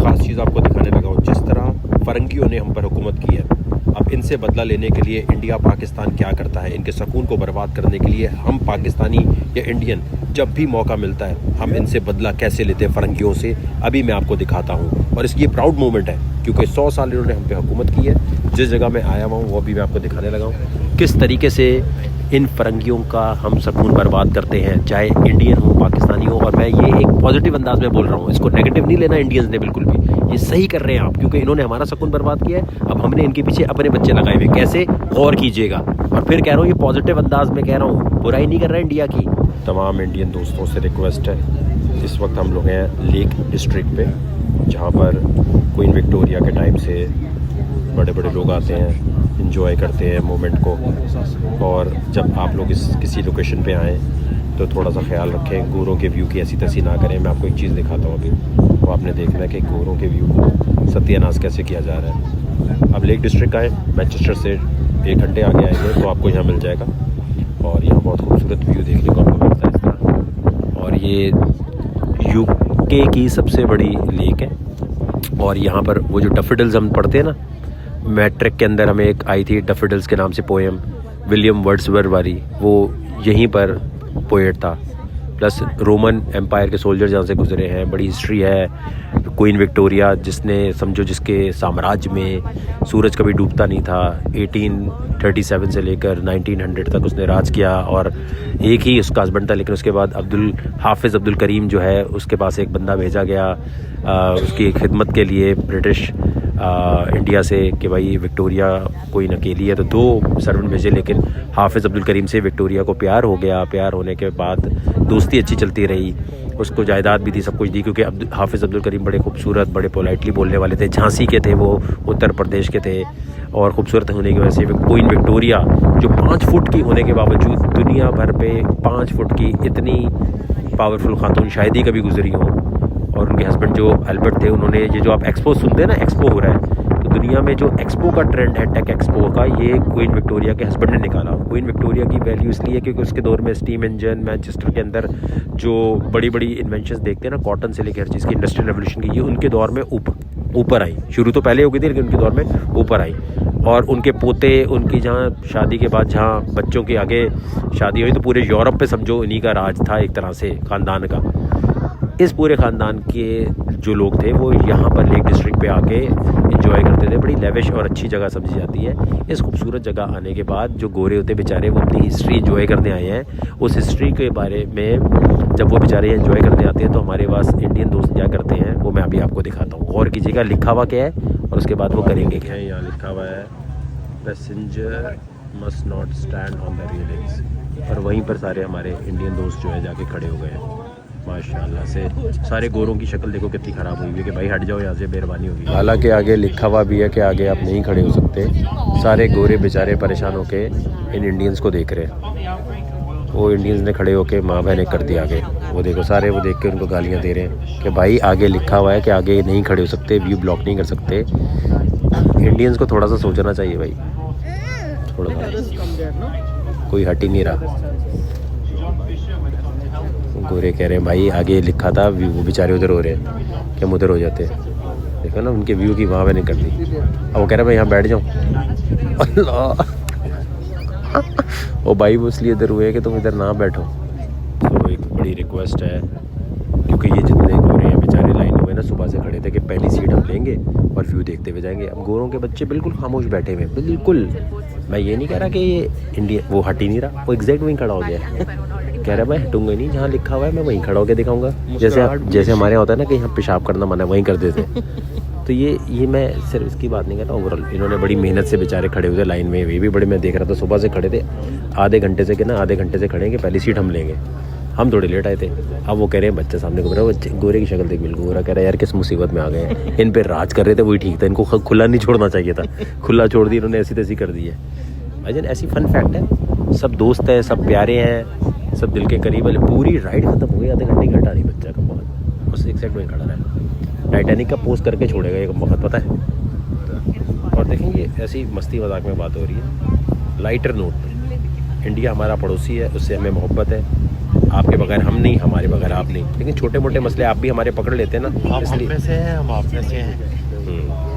ख़ास चीज़ आपको दिखाने लगा हूँ। जिस तरह फ़रंगियों ने हम पर हुकूमत की है, अब इनसे बदला लेने के लिए इंडिया पाकिस्तान क्या करता है, इनके सुकून को बर्बाद करने के लिए हम पाकिस्तानी या इंडियन जब भी मौका मिलता है हम इनसे बदला कैसे लेते हैं फ़रंगियों से, अभी मैं आपको दिखाता हूँ। और इसकी ये प्राउड मोमेंट है क्योंकि 100 साल इन्होंने हम पे हुकूमत की है। जिस जगह मैं आया हुआ हूँ वो भी मैं आपको दिखाने लगा हूँ किस तरीके से इन फ़रंगियों का हम सुकून बर्बाद करते हैं, चाहे इंडियन हो पाकिस्तानी हो। और मैं ये एक पॉजिटिव अंदाज में बोल रहा हूँ, इसको नेगेटिव नहीं लेना इंडियंस ने बिल्कुल भी। ये सही कर रहे हैं आप, क्योंकि इन्होंने हमारा सुकून बर्बाद किया है। अब हमने इनके पीछे अपने बच्चे लगाए हुए, कैसे गौर कीजिएगा। और फिर कह रहा हूँ ये पॉजिटिव अंदाज में कह रहा हूँ, बुराई नहीं कर रहा है इंडिया की। तमाम इंडियन दोस्तों से रिक्वेस्ट है, इस वक्त हम लोग हैं लेक डिस्ट्रिक्ट पे, जहाँ पर क्वीन विक्टोरिया के टाइम से बड़े बड़े लोग आते हैं, इंजॉय करते हैं मोमेंट को। और जब आप लोग इस किसी लोकेशन पे आएँ तो थोड़ा सा ख्याल रखें, गोरों के व्यू की ऐसी तैसी ना करें। मैं आपको एक चीज़ दिखाता हूँ अभी, तो आपने देखना है कि गोरों के व्यू को सत्यानाश कैसे किया जा रहा है। अब लेक डिस्ट्रिक्ट आए, मैनचेस्टर से 1 घंटे आगे आएंगे तो आपको यहाँ मिल जाएगा। और यहाँ बहुत खूबसूरत व्यू देखने को आपको मिलता है इस तरह। और ये यूके की सबसे बड़ी लेक है। और यहाँ पर वो जो डैफोडिल्स हम पढ़ते हैं ना, मैट्रिक के अंदर हमें एक आई थी डैफोडिल्स के नाम से पोएम, विलियम वर्ड्सवर्थ वाली, वो यहीं पर पोएट था। प्लस रोमन एम्पायर के सोल्जर जहाँ से गुजरे हैं, बड़ी हिस्ट्री है। क्वीन विक्टोरिया जिसने समझो जिसके साम्राज्य में सूरज कभी डूबता नहीं था, 1837 से लेकर 1900 तक उसने राज किया। और एक ही उसका हस्बैंड था, लेकिन उसके बाद हाफिज़ अब्दुल करीम जो है उसके पास एक बंदा भेजा गया उसकी खिदमत के लिए ब्रिटिश इंडिया से, कि भाई विक्टोरिया कोई अकेली है, तो 2 सर्वेंट भेजे। लेकिन हाफिज़ अब्दुल करीम से विक्टोरिया को प्यार हो गया। प्यार होने के बाद दोस्ती अच्छी चलती रही, उसको जायदाद भी दी, सब कुछ दी, क्योंकि हाफिज़ अब्दुल करीम बड़े खूबसूरत, बड़े पोलाइटली बोलने वाले थे। झांसी के थे वो, उत्तर प्रदेश के थे। और ख़ूबसूरत होने की वजह से क्वीन विक्टोरिया जो 5 फुट की होने के बावजूद दुनिया भर पे 5 फुट की इतनी पावरफुल खातून शायद ही कभी गुजरी हो। और उनके हस्बैंड जो अल्बर्ट थे, उन्होंने ये जो आप एक्सपो सुनते हैं ना, एक्सपो हो रहा है, तो दुनिया में जो एक्सपो का ट्रेंड है, टेक एक्सपो का, ये क्वीन विक्टोरिया के हस्बैंड ने निकाला। क्वीन विक्टोरिया की वैल्यू इसलिए क्योंकि उसके दौर में स्टीम इंजन, मैनचेस्टर के अंदर जो बड़ी बड़ी इन्वेंशंस देखते हैं ना, कॉटन से लेकर हर चीज़ की, इंडस्ट्रियल रेवोल्यूशन की, ये उनके दौर में ऊपर आई। शुरू तो पहले हो गई थी, लेकिन उनके दौर में ऊपर आई। और उनके पोते, उनकी जहाँ शादी के बाद जहाँ बच्चों की आगे शादी हुई, तो पूरे यूरोप पे समझो इन्हीं का राज था एक तरह से, ख़ानदान का। इस पूरे ख़ानदान के जो लोग थे वो यहाँ पर लेक डिस्ट्रिक्ट पे आके एंजॉय करते थे। बड़ी लेविश और अच्छी जगह समझी जाती है। इस खूबसूरत जगह आने के बाद जो गोरे होते बेचारे, वो अपनी हिस्ट्री एंजॉय करने आए हैं। उस हिस्ट्री के बारे में जब वो बेचारे एंजॉय करने आते हैं तो हमारे पास इंडियन दोस्त क्या करते हैं वो मैं अभी आपको दिखाता हूँ। गौर कीजिएगा लिखा हुआ क्या है और उसके बाद वो करेंगे क्या है। यहाँ लिखा हुआ है passenger must not stand on the railings. और वहीं पर सारे हमारे इंडियन दोस्त जो है जाके खड़े हो गए हैं। माशाल्लाह से सारे गोरों की शक्ल देखो कितनी ख़राब हुई है कि भाई हट जाओ यहाँ से, मेहरबानी होगी। हालांकि आगे लिखा हुआ भी है कि आगे आप नहीं खड़े हो सकते। सारे गोरे बेचारे परेशान होके इन इंडियंस को देख रहे हैं। वो इंडियंस ने खड़े होके माँ बहने कर दिया आगे, वो देखो सारे वो देख के उनको गालियाँ दे रहे हैं कि भाई आगे लिखा हुआ है कि आगे नहीं खड़े हो सकते, व्यू ब्लॉक नहीं कर सकते। इंडियंस को थोड़ा सा सोचना चाहिए भाई, थोड़ा सा, कोई हट ही नहीं रहा। गोरे कह रहे हैं भाई आगे लिखा था, वो बेचारे उधर हो रहे हैं कि हम उधर हो जाते। देखो ना उनके व्यू की वहाँ मैंने कर दी। अब वो कह रहे हैं मैं यहाँ बैठ जाऊँ। अल्लाह ओ भाई वो इसलिए इधर हुए कि तुम इधर ना बैठो। तो एक बड़ी रिक्वेस्ट है, क्योंकि ये जितने गोरे हैं बेचारे लाइन हुए ना, सुबह से खड़े थे कि पहली सीट हम लेंगे और व्यू देखते हुए जाएंगे। अब गोरों के बच्चे बिल्कुल खामोश बैठे हुए, बिल्कुल। मैं ये नहीं कह रहा कि ये इंडिया, वो हट ही नहीं रहा, वो एग्जैक्ट वहीं खड़ा हो गया। कह रहा है मैं हटूंगा नहीं, जहाँ लिखा हुआ है मैं वहीं खड़ा होकर दिखाऊंगा। जैसे हमारे यहाँ होता है ना कि यहाँ पेशाब करना मना, वहीं कर देते हैं। तो ये मैं सिर्फ इसकी बात नहीं कर रहा, ओवरऑल इन्होंने बड़ी मेहनत से बेचारे खड़े हुए लाइन में। ये भी बड़े, मैं देख रहा था सुबह से खड़े थे, आधे घंटे से खड़े हैं कि पहली सीट हम लेंगे। हम थोड़ी लेट आए थे। अब वो कह रहे हैं बच्चे सामने को, बच्चे गोरे की शक्ल देख, बिल्कुल गोरा। कह रहा है यार किस मुसीबत में आ गए हैं, इन पे राज कर रहे थे वही ठीक था, इनको खुला नहीं छोड़ना चाहिए था। खुला छोड़ दी इन्होंने, ऐसी तैसी कर दी है। भाईजान ऐसी फन फैक्ट है, सब दोस्त हैं, सब प्यारे हैं, सब दिल के करीब वाले। पूरी राइड खत्म हो गई, आधे घंटे घंटा नहीं बच्चा का बहुत, बस एक सेकंड में खड़ा रहा। टाइटैनिक का पोस्ट करके छोड़ेगा एक वक्त, पता है। और देखेंगे ऐसी मस्ती मजाक में बात हो रही है। लाइटर नोट पे, इंडिया हमारा पड़ोसी है, उससे हमें मोहब्बत है। आपके बगैर हम नहीं, हमारे बगैर आप नहीं, लेकिन छोटे मोटे मसले आप भी हमारे पकड़ लेते हैं ना, आप हम इसलिए में से हैं, हम आप में से हैं।